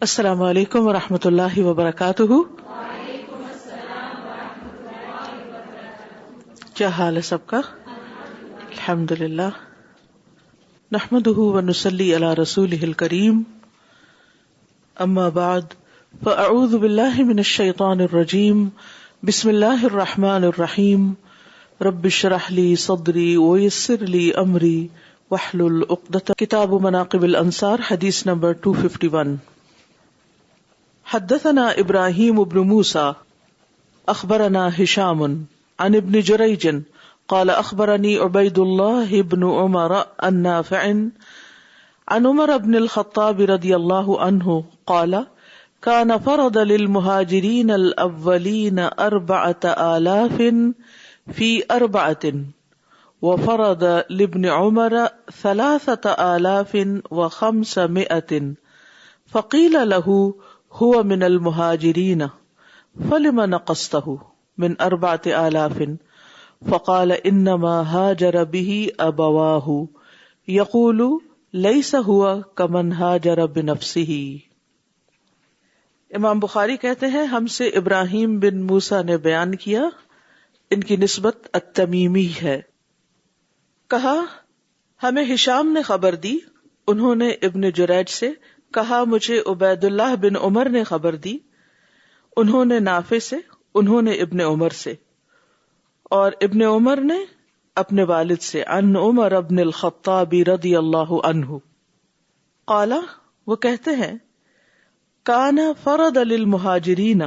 السلام علیکم ورحمۃ اللہ وبرکاتہ۔ کیا حال ہے سب کا؟ الحمدللہ، نحمدہ ونصلی علی رسولہ الکریم، اما بعد فاعوذ باللہ من الشیطان الرجیم، بسم اللہ الرحمن الرحیم، رب اشرح لی صدری ویسر لی امری واحلل عقدۃ۔ کتاب مناقب الانصار، حدیث نمبر 251۔ حدثنا ابراہیم بن موسیٰ اخبرنا ہشام عن ابن جریج قال اخبرني عبید اللہ بن عمر عن نافع عن عمر بن الخطاب رضی اللہ عنہ قال كان فرض للمهاجرين الاولین 4000 في 4 وفرض لابن عمر 3500 فقیل له هو من المهاجرين فلم نقصته من 4000 فقال انما هاجر به ابواه يقول ليس هو كمن هاجر بنفسه۔ امام بخاری کہتے ہیں ہم سے ابراہیم بن موسیٰ نے بیان کیا، ان کی نسبت التمیمی ہے، کہا ہمیں ہشام نے خبر دی، انہوں نے ابن جریج سے کہا مجھے عبید اللہ بن عمر نے خبر دی، انہوں نے نافع سے، انہوں نے ابن عمر سے، اور ابن عمر نے اپنے والد سے، عن عمر بن الخطاب رضی اللہ عنہ قال، وہ کہتے ہیں کان فرض للمہاجرین،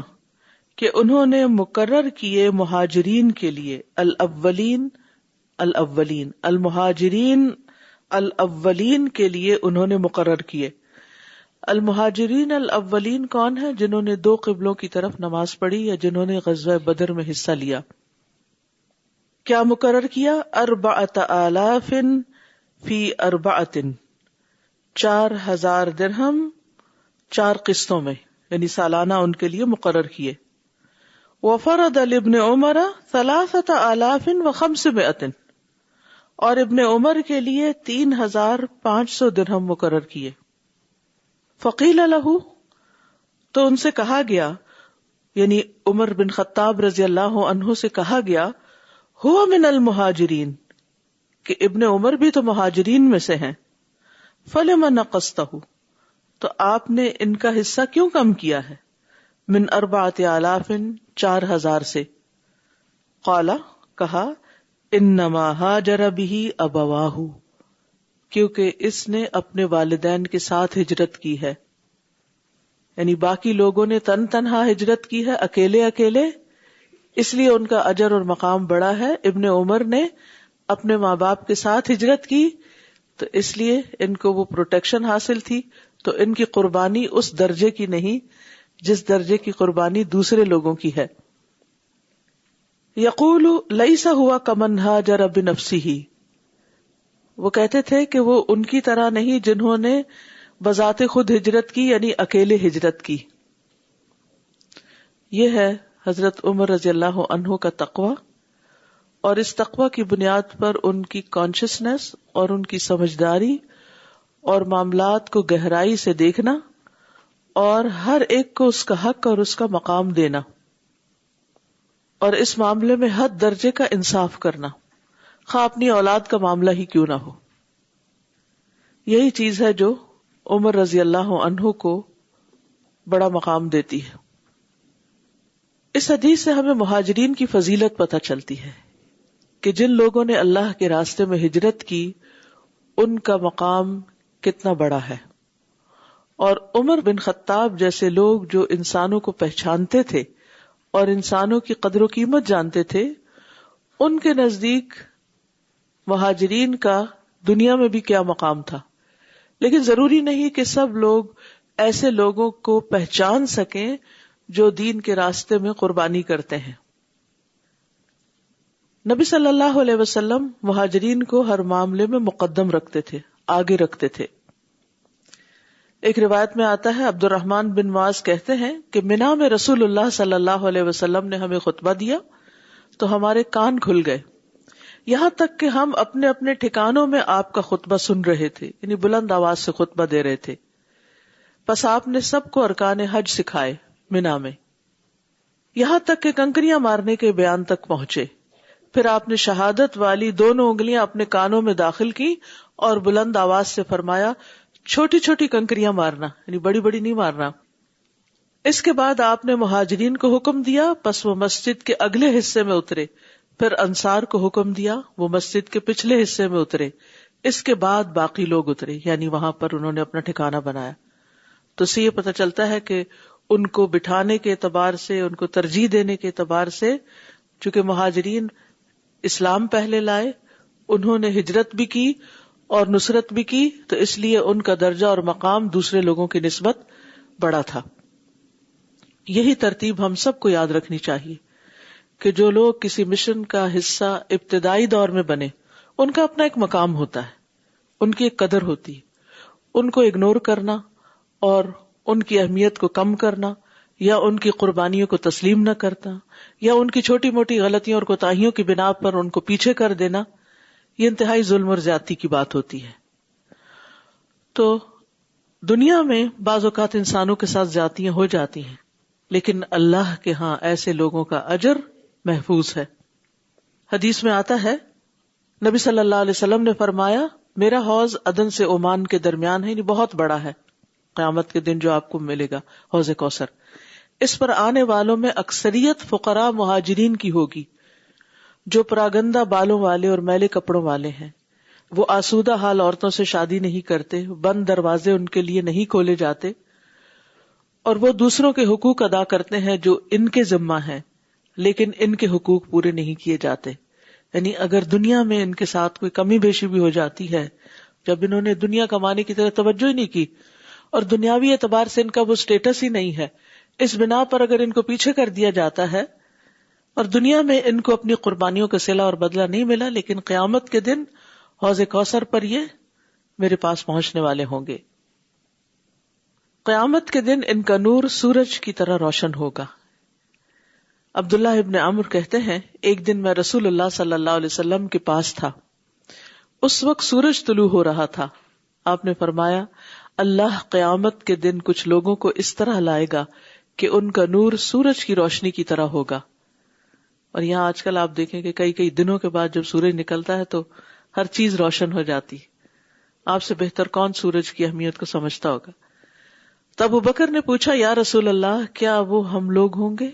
کہ انہوں نے مقرر کیے مہاجرین کے لیے، الاولین المہاجرین الاولین کے لیے انہوں نے مقرر کیے۔ المہاجرین الاولین کون ہیں؟ جنہوں نے 2 قبلوں کی طرف نماز پڑھی یا جنہوں نے غزوہ بدر میں حصہ لیا۔ کیا مقرر کیا؟ 4000 فی 4، 4000 درہم 4 قسطوں میں، یعنی سالانہ ان کے لیے مقرر کیے۔ وفرض لابن عمر 3500 اور ابن عمر کے لیے 3500 درہم مقرر کیے۔ فقیل له، تو ان سے کہا گیا، یعنی عمر بن خطاب رضی اللہ عنہ سے کہا گیا، هو من المہاجرین، کہ ابن عمر بھی تو مہاجرین میں سے ہیں۔ فلم نقصته، تو آپ نے ان کا حصہ کیوں کم کیا ہے؟ من 4000، 4000 سے۔ قال، کہا، انما ہاجر به ابواہ، کیونکہ اس نے اپنے والدین کے ساتھ ہجرت کی ہے، یعنی باقی لوگوں نے تنہا ہجرت کی ہے، اکیلے، اس لیے ان کا اجر اور مقام بڑا ہے۔ ابن عمر نے اپنے ماں باپ کے ساتھ ہجرت کی، تو اس لیے ان کو وہ پروٹیکشن حاصل تھی، تو ان کی قربانی اس درجے کی نہیں جس درجے کی قربانی دوسرے لوگوں کی ہے۔ یقول لیس ہوا کمن ہاجر بنفسہ، وہ کہتے تھے کہ وہ ان کی طرح نہیں جنہوں نے بذات خود ہجرت کی، یعنی اکیلے ہجرت کی۔ یہ ہے حضرت عمر رضی اللہ عنہ کا تقوی، اور اس تقوی کی بنیاد پر ان کی کانشسنس اور ان کی سمجھداری اور معاملات کو گہرائی سے دیکھنا، اور ہر ایک کو اس کا حق اور اس کا مقام دینا، اور اس معاملے میں حد درجے کا انصاف کرنا، خواہ اپنی اولاد کا معاملہ ہی کیوں نہ ہو۔ یہی چیز ہے جو عمر رضی اللہ عنہ کو بڑا مقام دیتی ہے۔ اس حدیث سے ہمیں مہاجرین کی فضیلت پتہ چلتی ہے کہ جن لوگوں نے اللہ کے راستے میں ہجرت کی ان کا مقام کتنا بڑا ہے، اور عمر بن خطاب جیسے لوگ جو انسانوں کو پہچانتے تھے اور انسانوں کی قدر و قیمت جانتے تھے، ان کے نزدیک مہاجرین کا دنیا میں بھی کیا مقام تھا۔ لیکن ضروری نہیں کہ سب لوگ ایسے لوگوں کو پہچان سکیں جو دین کے راستے میں قربانی کرتے ہیں۔ نبی صلی اللہ علیہ وسلم مہاجرین کو ہر معاملے میں مقدم رکھتے تھے، آگے رکھتے تھے۔ ایک روایت میں آتا ہے، عبد الرحمن بن معاذ کہتے ہیں کہ منا میں رسول اللہ صلی اللہ علیہ وسلم نے ہمیں خطبہ دیا تو ہمارے کان کھل گئے، یہاں تک کہ ہم اپنے اپنے ٹھکانوں میں آپ کا خطبہ سن رہے تھے، یعنی بلند آواز سے خطبہ دے رہے تھے۔ پس آپ نے سب کو ارکان حج سکھائے منا میں، یہاں تک کہ کنکریاں مارنے کے بیان تک پہنچے. پھر آپ نے شہادت والی دونوں انگلیاں اپنے کانوں میں داخل کی اور بلند آواز سے فرمایا چھوٹی چھوٹی کنکریاں مارنا، یعنی بڑی بڑی نہیں مارنا. اس کے بعد آپ نے مہاجرین کو حکم دیا، پس وہ مسجد کے اگلے حصے میں اترے. پھر انصار کو حکم دیا، وہ مسجد کے پچھلے حصے میں اترے. اس کے بعد باقی لوگ اترے، یعنی وہاں پر انہوں نے اپنا ٹھکانہ بنایا. تو اس سے یہ پتہ چلتا ہے کہ ان کو بٹھانے کے اعتبار سے، ان کو ترجیح دینے کے اعتبار سے، چونکہ مہاجرین اسلام پہلے لائے، انہوں نے ہجرت بھی کی اور نصرت بھی کی، تو اس لیے ان کا درجہ اور مقام دوسرے لوگوں کی نسبت بڑا تھا. یہی ترتیب ہم سب کو یاد رکھنی چاہیے کہ جو لوگ کسی مشن کا حصہ ابتدائی دور میں بنے، ان کا اپنا ایک مقام ہوتا ہے، ان کی ایک قدر ہوتی ہے. ان کو اگنور کرنا اور ان کی اہمیت کو کم کرنا یا ان کی قربانیوں کو تسلیم نہ کرنا یا ان کی چھوٹی موٹی غلطیوں اور کوتاہیوں کی بنا پر ان کو پیچھے کر دینا، یہ انتہائی ظلم اور زیادتی کی بات ہوتی ہے. تو دنیا میں بعض اوقات انسانوں کے ساتھ زیادتیاں ہو جاتی ہیں، لیکن اللہ کے ہاں ایسے لوگوں کا اجر محفوظ ہے. حدیث میں آتا ہے، نبی صلی اللہ علیہ وسلم نے فرمایا میرا حوض عدن سے عمان کے درمیان ہے، یعنی بہت بڑا ہے، قیامت کے دن جو آپ کو ملے گا حوض کوثر. اس پر آنے والوں میں اکثریت فقراء مہاجرین کی ہوگی، جو پراگندہ بالوں والے اور میلے کپڑوں والے ہیں. وہ آسودہ حال عورتوں سے شادی نہیں کرتے، بند دروازے ان کے لیے نہیں کھولے جاتے، اور وہ دوسروں کے حقوق ادا کرتے ہیں جو ان کے ذمہ ہیں، لیکن ان کے حقوق پورے نہیں کیے جاتے. یعنی اگر دنیا میں ان کے ساتھ کوئی کمی بیشی بھی ہو جاتی ہے، جب انہوں نے دنیا کمانے کی طرف توجہ ہی نہیں کی اور دنیاوی اعتبار سے ان کا وہ سٹیٹس ہی نہیں ہے، اس بنا پر اگر ان کو پیچھے کر دیا جاتا ہے اور دنیا میں ان کو اپنی قربانیوں کا صلہ اور بدلہ نہیں ملا، لیکن قیامت کے دن حوض کوثر پر یہ میرے پاس پہنچنے والے ہوں گے. قیامت کے دن ان کا نور سورج کی طرح روشن ہوگا. عبداللہ ابن عمرو کہتے ہیں ایک دن میں رسول اللہ صلی اللہ علیہ وسلم کے پاس تھا، اس وقت سورج طلوع ہو رہا تھا. آپ نے فرمایا اللہ قیامت کے دن کچھ لوگوں کو اس طرح لائے گا کہ ان کا نور سورج کی روشنی کی طرح ہوگا. اور یہاں آج کل آپ دیکھیں کہ کئی دنوں کے بعد جب سورج نکلتا ہے تو ہر چیز روشن ہو جاتی. آپ سے بہتر کون سورج کی اہمیت کو سمجھتا ہوگا. تو ابو بکر نے پوچھا یا رسول اللہ کیا وہ ہم لوگ ہوں گے؟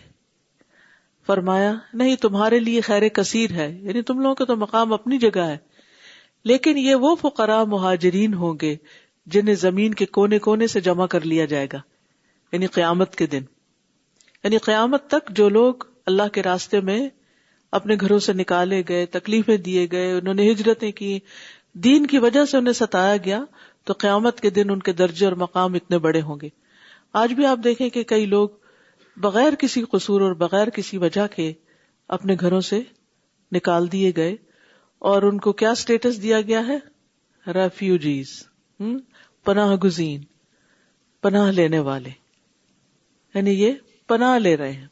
فرمایا نہیں، تمہارے لیے خیر کثیر ہے، یعنی تم لوگوں کا تو مقام اپنی جگہ ہے، لیکن یہ وہ فقراء مہاجرین ہوں گے جنہیں زمین کے کونے کونے سے جمع کر لیا جائے گا، یعنی قیامت کے دن. یعنی قیامت تک جو لوگ اللہ کے راستے میں اپنے گھروں سے نکالے گئے، تکلیفیں دیے گئے، انہوں نے ہجرتیں کی، دین کی وجہ سے انہیں ستایا گیا، تو قیامت کے دن ان کے درجے اور مقام اتنے بڑے ہوں گے. آج بھی آپ دیکھیں کہ کئی لوگ بغیر کسی قصور اور بغیر کسی وجہ کے اپنے گھروں سے نکال دیے گئے، اور ان کو کیا سٹیٹس دیا گیا ہے؟ ریفیوجیز، پناہ گزین، پناہ لینے والے. یعنی یہ پناہ لے رہے ہیں،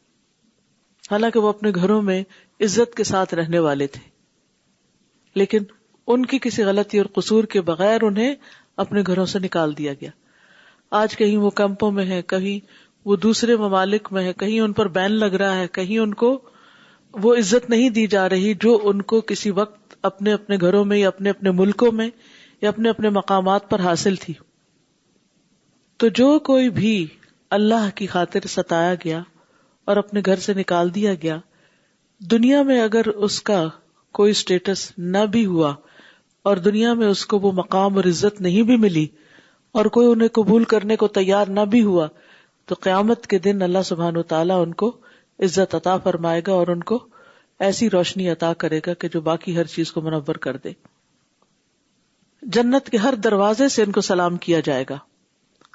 حالانکہ وہ اپنے گھروں میں عزت کے ساتھ رہنے والے تھے، لیکن ان کی کسی غلطی اور قصور کے بغیر انہیں اپنے گھروں سے نکال دیا گیا. آج کہیں وہ کیمپوں میں ہیں، کہیں وہ دوسرے ممالک میں ہیں، کہیں ان پر بین لگ رہا ہے، کہیں ان کو وہ عزت نہیں دی جا رہی جو ان کو کسی وقت اپنے اپنے گھروں میں یا اپنے اپنے ملکوں میں یا اپنے اپنے مقامات پر حاصل تھی. تو جو کوئی بھی اللہ کی خاطر ستایا گیا اور اپنے گھر سے نکال دیا گیا، دنیا میں اگر اس کا کوئی سٹیٹس نہ بھی ہوا اور دنیا میں اس کو وہ مقام اور عزت نہیں بھی ملی اور کوئی انہیں قبول کرنے کو تیار نہ بھی ہوا، تو قیامت کے دن اللہ سبحانہ و تعالیٰ ان کو عزت عطا فرمائے گا اور ان کو ایسی روشنی عطا کرے گا کہ جو باقی ہر چیز کو منور کر دے. جنت کے ہر دروازے سے ان کو سلام کیا جائے گا.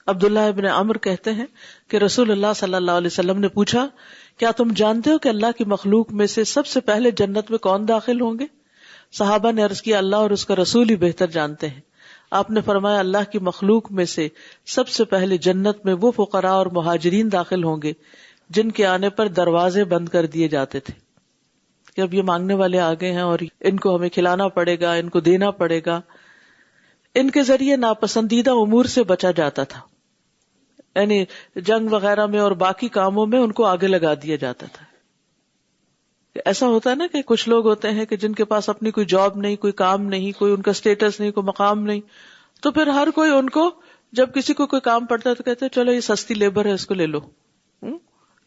عبداللہ ابن عمرو کہتے ہیں کہ رسول اللہ صلی اللہ علیہ وسلم نے پوچھا کیا تم جانتے ہو کہ اللہ کی مخلوق میں سے سب سے پہلے جنت میں کون داخل ہوں گے؟ صحابہ نے عرض کیا اللہ اور اس کا رسول ہی بہتر جانتے ہیں. آپ نے فرمایا اللہ کی مخلوق میں سے سب سے پہلے جنت میں وہ فقراء اور مہاجرین داخل ہوں گے جن کے آنے پر دروازے بند کر دیے جاتے تھے کہ اب یہ مانگنے والے آ گئے ہیں اور ان کو ہمیں کھلانا پڑے گا، ان کو دینا پڑے گا. ان کے ذریعے ناپسندیدہ امور سے بچا جاتا تھا. یعنی جنگ وغیرہ میں اور باقی کاموں میں ان کو آگے لگا دیا جاتا تھا. ایسا ہوتا ہے نا کہ کچھ لوگ ہوتے ہیں کہ جن کے پاس اپنی کوئی جاب نہیں, کوئی کام نہیں, کوئی ان کا اسٹیٹس نہیں, کوئی مقام نہیں, تو پھر ہر کوئی ان کو جب کسی کو کوئی کام پڑتا ہے تو کہتے ہیں چلو یہ سستی لیبر ہے, اس کو لے لو,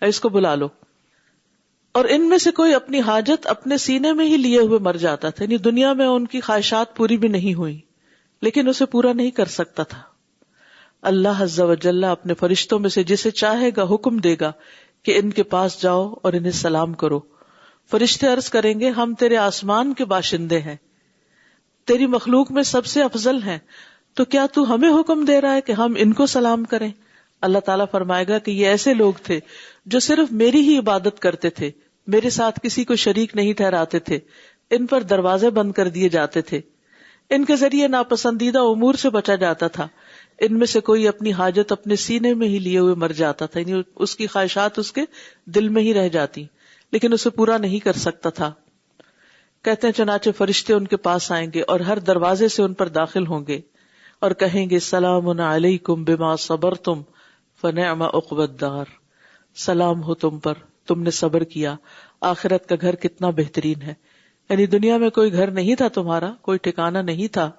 اس کو بلا لو. اور ان میں سے کوئی اپنی حاجت اپنے سینے میں ہی لیے ہوئے مر جاتا تھا, یعنی دنیا میں ان کی خواہشات پوری بھی نہیں ہوئی لیکن اسے پورا نہیں کر سکتا تھا. اللہ عز و جل اپنے فرشتوں میں سے جسے چاہے گا حکم دے گا کہ ان کے پاس جاؤ اور انہیں سلام کرو. فرشتے عرض کریں گے ہم تیرے آسمان کے باشندے ہیں, تیری مخلوق میں سب سے افضل ہیں, تو کیا تو ہمیں حکم دے رہا ہے کہ ہم ان کو سلام کریں؟ اللہ تعالیٰ فرمائے گا کہ یہ ایسے لوگ تھے جو صرف میری ہی عبادت کرتے تھے, میرے ساتھ کسی کو شریک نہیں ٹھہراتے تھے, ان پر دروازے بند کر دیے جاتے تھے, ان کے ذریعے ناپسندیدہ امور سے بچا جاتا تھا, ان میں سے کوئی اپنی حاجت اپنے سینے میں ہی لیے ہوئے مر جاتا تھا, یعنی اس کی خواہشات اس کے دل میں ہی رہ جاتی لیکن اسے پورا نہیں کر سکتا تھا. کہتے ہیں چنانچہ فرشتے ان کے پاس آئیں گے اور ہر دروازے سے ان پر داخل ہوں گے اور کہیں گے سلام علیکم بما صبرتم فنعم عقبی الدار, سلام ہو تم پر, تم نے صبر کیا, آخرت کا گھر کتنا بہترین ہے. یعنی دنیا میں کوئی گھر نہیں تھا تمہارا, کوئی ٹھکانہ نہیں تھا,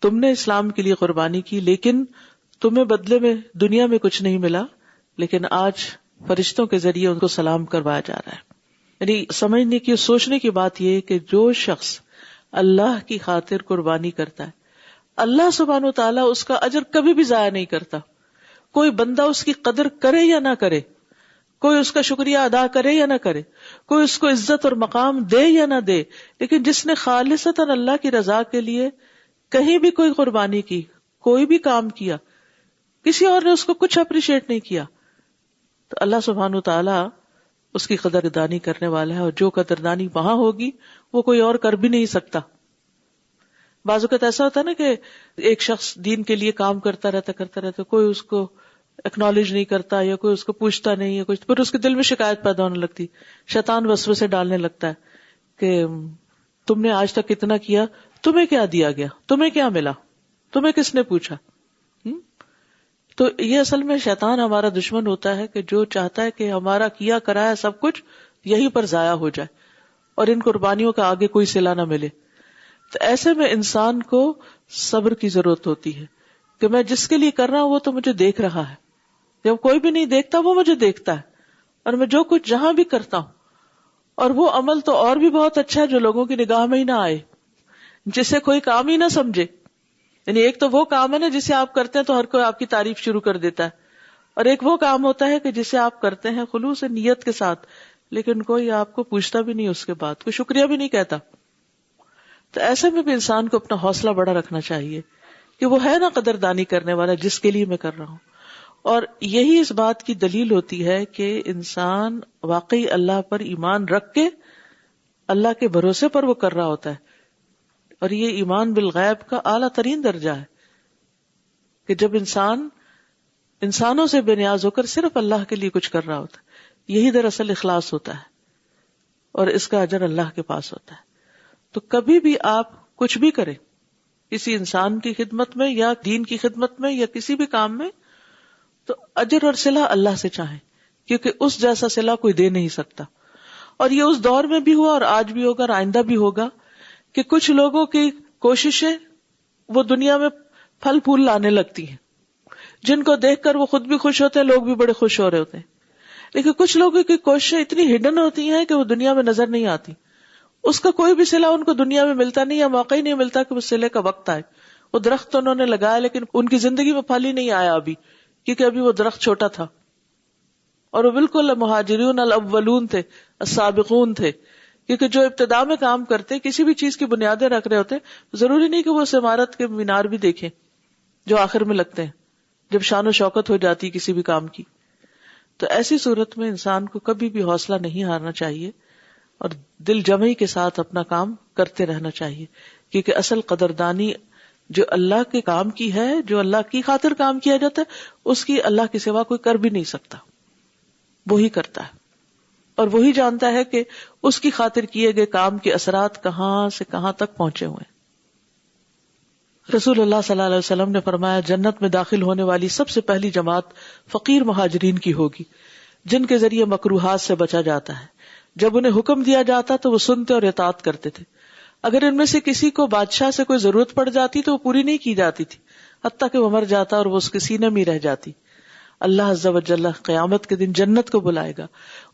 تم نے اسلام کے لیے قربانی کی لیکن تمہیں بدلے میں دنیا میں کچھ نہیں ملا, لیکن آج فرشتوں کے ذریعے ان کو سلام کروایا جا رہا ہے. یعنی سمجھنے کی, سوچنے کی بات یہ کہ جو شخص اللہ کی خاطر قربانی کرتا ہے, اللہ سبحانہ وتعالیٰ اس کا اجر کبھی بھی ضائع نہیں کرتا. کوئی بندہ اس کی قدر کرے یا نہ کرے, کوئی اس کا شکریہ ادا کرے یا نہ کرے, کوئی اس کو عزت اور مقام دے یا نہ دے, لیکن جس نے خالصتاً اللہ کی رضا کے لیے کہیں بھی کوئی قربانی کی, کوئی بھی کام کیا, کسی اور نے اس کو کچھ اپریشیٹ نہیں کیا, تو اللہ سبحانہ وتعالیٰ اس کی قدردانی کرنے والا ہے, اور جو قدردانی وہاں ہوگی وہ کوئی اور کر بھی نہیں سکتا. بعض اوقات ایسا ہوتا ہے نا کہ ایک شخص دین کے لیے کام کرتا رہتا, کوئی اس کو ایکنالج نہیں کرتا یا کوئی اس کو پوچھتا نہیں ہے کچھ, پھر اس کے دل میں شکایت پیدا ہونے لگتی, شیطان وسوسے ڈالنے لگتا ہے کہ تم نے آج تک اتنا کیا, تمہیں کیا دیا گیا, تمہیں کیا ملا, تمہیں کس نے پوچھا. تو یہ اصل میں شیطان ہمارا دشمن ہوتا ہے کہ جو چاہتا ہے کہ ہمارا کیا کرایا سب کچھ یہیں پر ضائع ہو جائے اور ان قربانیوں کا آگے کوئی صلہ نہ ملے. تو ایسے میں انسان کو صبر کی ضرورت ہوتی ہے کہ میں جس کے لیے کر رہا ہوں وہ تو مجھے دیکھ رہا ہے, جب کوئی بھی نہیں دیکھتا وہ مجھے دیکھتا ہے, اور میں جو کچھ جہاں بھی کرتا ہوں, اور وہ عمل تو اور بھی بہت اچھا ہے جو لوگوں کی نگاہ میں ہی نہ آئے, جسے کوئی کام ہی نہ سمجھے. یعنی ایک تو وہ کام ہے نا جسے آپ کرتے ہیں تو ہر کوئی آپ کی تعریف شروع کر دیتا ہے, اور ایک وہ کام ہوتا ہے کہ جسے آپ کرتے ہیں خلوص نیت کے ساتھ لیکن کوئی آپ کو پوچھتا بھی نہیں, اس کے بعد کوئی شکریہ بھی نہیں کہتا. تو ایسے میں بھی انسان کو اپنا حوصلہ بڑا رکھنا چاہیے کہ وہ ہے نا قدردانی کرنے والا جس کے لیے میں کر رہا ہوں. اور یہی اس بات کی دلیل ہوتی ہے کہ انسان واقعی اللہ پر ایمان رکھ کے اللہ کے بھروسے پر وہ کر رہا ہوتا ہے, اور یہ ایمان بالغیب کا اعلیٰ ترین درجہ ہے کہ جب انسان انسانوں سے بے نیاز ہو کر صرف اللہ کے لیے کچھ کر رہا ہوتا ہے, یہی دراصل اخلاص ہوتا ہے اور اس کا اجر اللہ کے پاس ہوتا ہے. تو کبھی بھی آپ کچھ بھی کریں, کسی انسان کی خدمت میں یا دین کی خدمت میں یا کسی بھی کام میں, تو اجر اور صلہ اللہ سے چاہیں, کیونکہ اس جیسا صلہ کوئی دے نہیں سکتا. اور یہ اس دور میں بھی ہوا اور آج بھی ہوگا اور آئندہ بھی ہوگا کہ کچھ لوگوں کی کوششیں وہ دنیا میں پھل پھول لانے لگتی ہیں, جن کو دیکھ کر وہ خود بھی خوش ہوتے ہیں, لوگ بھی بڑے خوش ہو رہے ہوتے ہیں. لیکن کچھ لوگوں کی کوششیں اتنی ہڈن ہوتی ہیں کہ وہ دنیا میں نظر نہیں آتی, اس کا کوئی بھی صلہ ان کو دنیا میں ملتا نہیں, یا موقع ہی نہیں ملتا کہ وہ صلے کا وقت آئے. وہ درخت تو انہوں نے لگایا لیکن ان کی زندگی میں پھل ہی نہیں آیا ابھی, کیونکہ ابھی وہ درخت چھوٹا تھا, اور وہ بالکل مہاجرون الاولون تھے, السابقون تھے, کیونکہ جو ابتدا میں کام کرتے کسی بھی چیز کی بنیادیں رکھ رہے ہوتے, ضروری نہیں کہ وہ اس عمارت کے مینار بھی دیکھیں جو آخر میں لگتے ہیں جب شان و شوکت ہو جاتی کسی بھی کام کی. تو ایسی صورت میں انسان کو کبھی بھی حوصلہ نہیں ہارنا چاہیے اور دل جمعی کے ساتھ اپنا کام کرتے رہنا چاہیے, کیونکہ اصل قدردانی جو اللہ کے کام کی ہے, جو اللہ کی خاطر کام کیا جاتا ہے, اس کی اللہ کے سوا کوئی کر بھی نہیں سکتا, وہی کرتا ہے, اور وہی جانتا ہے کہ اس کی خاطر کیے گئے کام کے اثرات کہاں سے کہاں تک پہنچے ہوئے ہیں. رسول اللہ صلی اللہ علیہ وسلم نے فرمایا جنت میں داخل ہونے والی سب سے پہلی جماعت فقیر مہاجرین کی ہوگی جن کے ذریعے مکروہات سے بچا جاتا ہے. جب انہیں حکم دیا جاتا تو وہ سنتے اور اطاعت کرتے تھے. اگر ان میں سے کسی کو بادشاہ سے کوئی ضرورت پڑ جاتی تو وہ پوری نہیں کی جاتی تھی حتیٰ کہ وہ مر جاتا اور وہ اس کے سینے میں رہ جاتی. اللہ عز و جل قیامت کے دن جنت کو بلائے گا,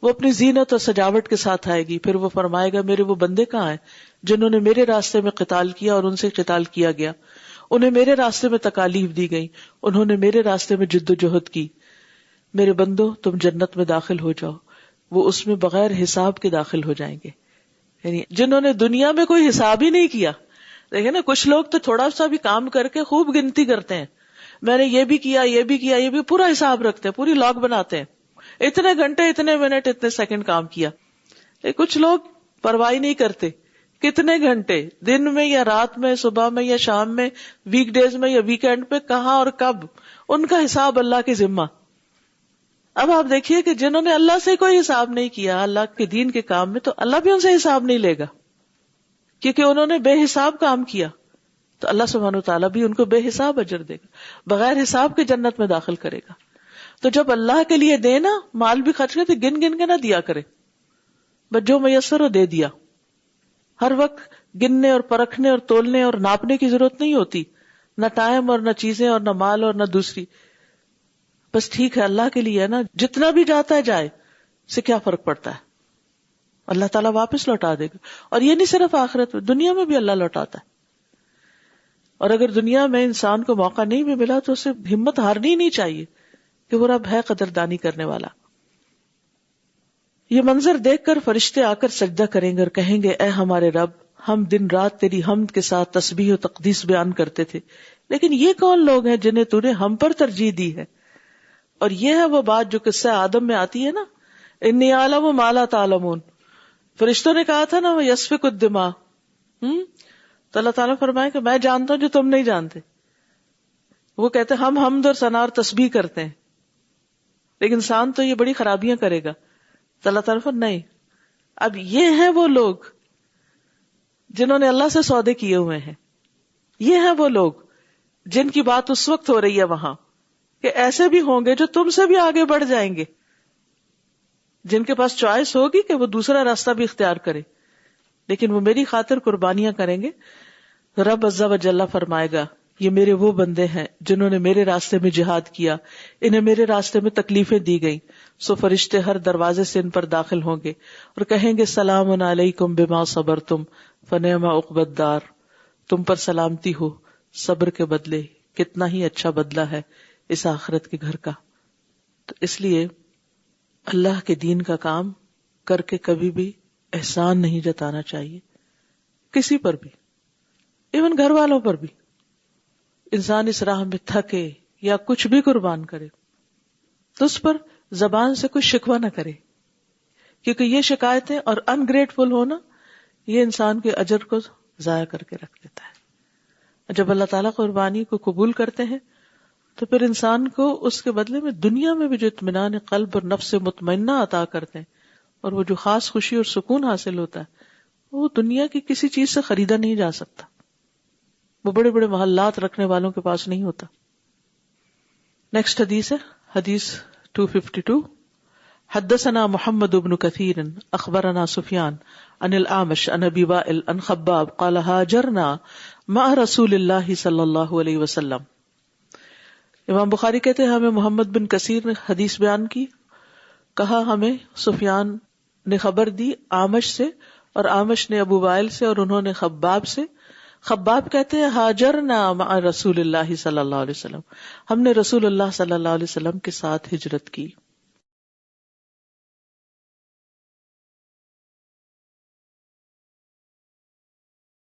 وہ اپنی زینت اور سجاوٹ کے ساتھ آئے گی. پھر وہ فرمائے گا میرے وہ بندے کہاں ہیں جنہوں نے میرے راستے میں قتال کیا اور ان سے قتال کیا گیا, انہیں میرے راستے میں تکالیف دی گئی, انہوں نے میرے راستے میں جد و جہد کی. میرے بندو تم جنت میں داخل ہو جاؤ. وہ اس میں بغیر حساب کے داخل ہو جائیں گے. یعنی جنہوں نے دنیا میں کوئی حساب ہی نہیں کیا. دیکھیں نا, کچھ لوگ تو تھوڑا سا بھی کام کر کے خوب گنتی کرتے ہیں, میں نے یہ بھی کیا یہ بھی کیا, یہ بھی پورا حساب رکھتے ہیں, پوری لاگ بناتے ہیں, اتنے گھنٹے اتنے منٹ اتنے سیکنڈ کام کیا. کچھ لوگ پرواہ نہیں کرتے کتنے گھنٹے دن میں یا رات میں, صبح میں یا شام میں, ویک ڈیز میں یا ویکینڈ پہ, کہاں اور کب, ان کا حساب اللہ کے ذمہ. اب آپ دیکھیے کہ جنہوں نے اللہ سے کوئی حساب نہیں کیا اللہ کے دین کے کام میں, تو اللہ بھی ان سے حساب نہیں لے گا کیونکہ انہوں نے بے حساب کام کیا. تو اللہ سبحانہ وتعالیٰ بھی ان کو بے حساب اجر دے گا, بغیر حساب کے جنت میں داخل کرے گا. تو جب اللہ کے لیے دینا, مال بھی خرچ کرتے گن گن کے نہ دیا کرے, بس جو میسر ہو دے دیا. ہر وقت گننے اور پرکھنے اور تولنے اور ناپنے کی ضرورت نہیں ہوتی, نہ ٹائم اور نہ چیزیں اور نہ مال اور نہ دوسری. بس ٹھیک ہے اللہ کے لیے ہے نا, جتنا بھی جاتا ہے جائے, سے کیا فرق پڑتا ہے, اللہ تعالیٰ واپس لوٹا دے گا. اور یہ نہیں صرف آخرت میں, دنیا میں بھی اللہ لوٹاتا ہے. اور اگر دنیا میں انسان کو موقع نہیں بھی ملا تو اسے ہمت ہارنی ہی نہیں چاہیے کہ وہ رب ہے قدردانی کرنے والا. یہ منظر دیکھ کر فرشتے آ کر سجدہ کریں گے اور کہیں گے اے ہمارے رب, ہم دن رات تیری حمد کے ساتھ تسبیح و تقدیس بیان کرتے تھے, لیکن یہ کون لوگ ہیں جنہیں تو نے ہم پر ترجیح دی ہے. اور یہ ہے وہ بات جو قصہ آدم میں آتی ہے نا, انی اعلم ما لا تعلمون. فرشتوں نے کہا تھا نا وہ یسفک الدماء, تو اللہ تعالیٰ فرمائے کہ میں جانتا ہوں جو تم نہیں جانتے. وہ کہتے ہم حمد اور ثنا اور تسبیح کرتے ہیں, لیکن انسان تو یہ بڑی خرابیاں کرے گا. تو اللہ تعالیٰ فرمائے نہیں. اب یہ ہیں وہ لوگ جنہوں نے اللہ سے سودے کیے ہوئے ہیں, یہ ہیں وہ لوگ جن کی بات اس وقت ہو رہی ہے وہاں, کہ ایسے بھی ہوں گے جو تم سے بھی آگے بڑھ جائیں گے, جن کے پاس چوائس ہوگی کہ وہ دوسرا راستہ بھی اختیار کرے, لیکن وہ میری خاطر قربانیاں کریں گے. رب عز و جل فرمائے گا یہ میرے وہ بندے ہیں جنہوں نے میرے راستے میں جہاد کیا, انہیں میرے راستے میں تکلیفیں دی گئیں. سو فرشتے ہر دروازے سے ان پر داخل ہوں گے اور کہیں گے سلام علیکم بما صبرتم فنعم عقبی الدار, تم پر سلامتی ہو صبر کے بدلے, کتنا ہی اچھا بدلہ ہے اس آخرت کے گھر کا. تو اس لیے اللہ کے دین کا کام کر کے کبھی بھی احسان نہیں جتانا چاہیے کسی پر بھی, ایون گھر والوں پر بھی. انسان اس راہ میں تھکے یا کچھ بھی قربان کرے تو اس پر زبان سے کوئی شکوہ نہ کرے, کیونکہ یہ شکایتیں اور انگریٹفل ہونا یہ انسان کے اجر کو ضائع کر کے رکھ دیتا ہے. جب اللہ تعالیٰ قربانی کو قبول کرتے ہیں تو پھر انسان کو اس کے بدلے میں دنیا میں بھی جو اطمینان قلب اور نفس مطمئنہ عطا کرتے ہیں, اور وہ جو خاص خوشی اور سکون حاصل ہوتا ہے وہ دنیا کی کسی چیز سے خریدا نہیں جا سکتا, وہ بڑے بڑے محلات رکھنے والوں کے پاس نہیں ہوتا. نیکسٹ حدیث ہے حدیث 252. حدثنا محمد بن كثير اخبرنا سفيان عن الاعمش عن ابي وائل عن خباب قال هاجرنا مع رسول الله صلی اللہ علیہ وسلم. امام بخاری کہتے ہیں ہمیں محمد بن کثیر نے حدیث بیان کی, کہا ہمیں سفیان نے خبر دی اعمش سے, اور اعمش نے ابو وائل سے, اور انہوں نے خباب سے. خباب کہتے ہیں ہاجرنا مع رسول اللہ صلی اللہ علیہ وسلم, ہم نے رسول اللہ صلی اللہ علیہ وسلم کے ساتھ ہجرت کی.